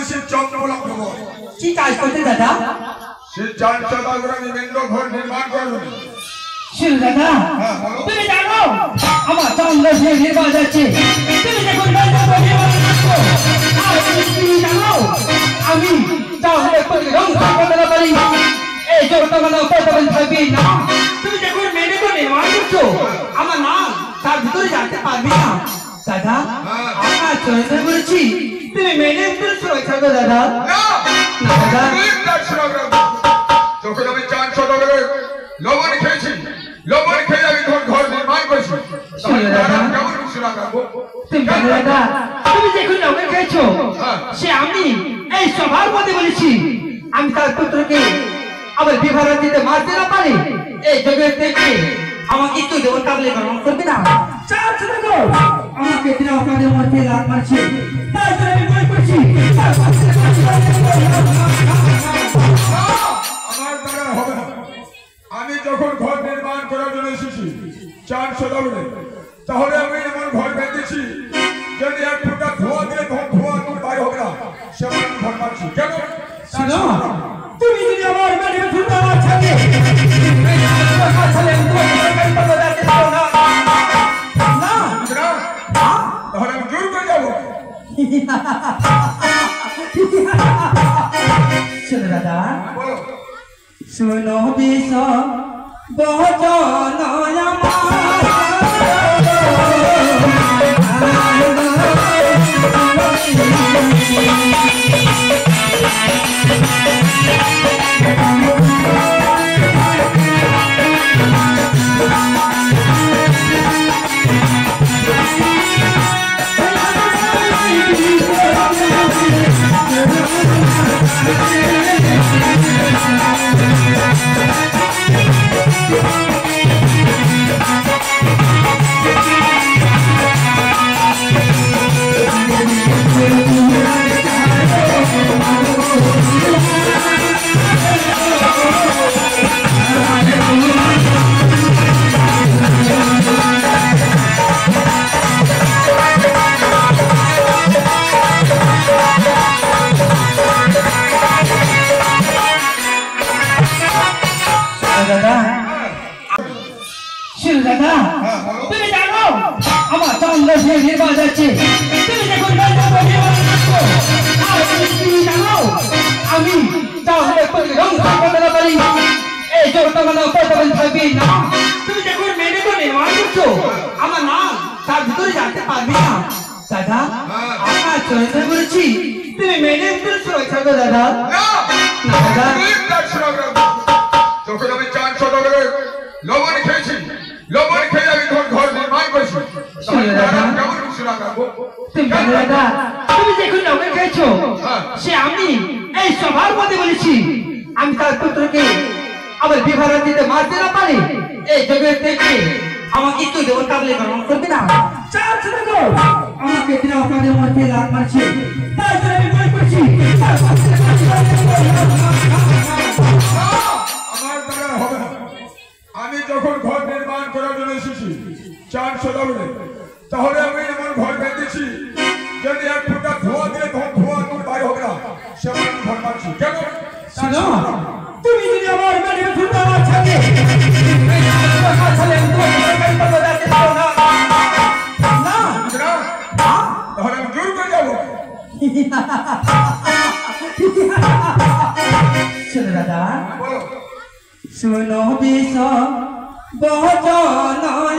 এসে চন্দ্রলাভ দেবো। কি কাজ করতে দাদা? সে 4 সদাগর নিবেন্দ্র ঘর নির্মাণ করবে। শিল দাদা তুমি জানো আমার চন্দ্র যে নির্মাণ যাচ্ছে, তুমি যখন তুমি জানো আমি তাহলে রং করতে না পারি, এই জোরটা মানে প্রথমে থাকবি না। তুমি যখন মেনে তো নির্মাণ করছো আমার নাম তার ভিতরে জানতে পারবি না দাদা। আমার চরিত্র বলেছি তুমি মেনে ভিতরে সুরক্ষা করো দাদা। না দাদা যখন আমি 4 সদাগরের লবণ খেয়েছি, লবণ খেয়ে আমি ঘর নির্মাণ করেছি, কেমন সুরা রাখবো? তুমি যখন লবণ খেয়েছো সে আমি এই সভার মধ্যে বলেছি আমি তার পুত্রকে আবার বিবাহ দিতে মারতে না পারি, এই জগৎ থেকে আমাকে একটু দেবতা বলে গ্রহণ করবে না। আমাকে দিনে আপনাদের মধ্যে লাভ মারছে, তাই জন্য আমি মনে করছি আমার দ্বারা হবে না। আমি যখন ঘর নির্মাণ করার জন্য এসেছি 4 সদাগরে, তাহলে আমি এমন ঘর বেঁধেছি যদি 1 ফুটা ধোয়া দিয়ে ধোয়া বাইরে হবে না, সেমন ঘর পাচ্ছি। কেন তুমি যদি আমার মানে ধুতা ছাড়ে তাহলে আমি জোর করে যাবো। শোনো দাদা, শোনো বিষ বচন তুমি জানো আমার চন্দ্র যে নির্বাণ যাচ্ছে, তুমি যখন তুমি জানো আমি তাহলে রং করতে না পারি, এই জোরটা মানে প্রথমে থাকবি না। তুমি যখন মেনে তো নির্মাণ করছো আমার নাম তার ভিতরে জানতে পারবি না দাদা। আমার চরিত্র বলেছি তুমি মেনে ভিতরে সুরক্ষা করো দাদা। না দাদা যখন আমি 4 সদাগরের লবণ খেয়েছি, লবণ খেয়ে আমি ঘর নির্মাণ করেছি, কেমন সুরা রাখবো? তুমি যখন লবণ খেয়েছো সে আমি এই সভার মধ্যে বলেছি আমি তার পুত্রকে আবার বিবাহ দিতে মারতে না পারি, এই জগৎ থেকে আমাকে একটু দেবতা বলে গ্রহণ করবে না। আমাকে দিনে আপনাদের মধ্যে লাভ মারছে, তাই জন্য আমি মনে করছি আমার দ্বারা হবে না। আমি যখন ঘর নির্মাণ করার জন্য এসেছি 4 সদাগরে, তাহলে আমি এমন ঘর বেঁধেছি যদি 1 ফুটা ধোয়া দিয়ে ধোয়া বাইরে হবে না, সেমন ঘর পাচ্ছি। কেন তুমি যদি আমার মানে ধুতা ছাড়ে তাহলে আমি জোর করে যাবো। শোনো দাদা, শোনো বিষ বচন আমার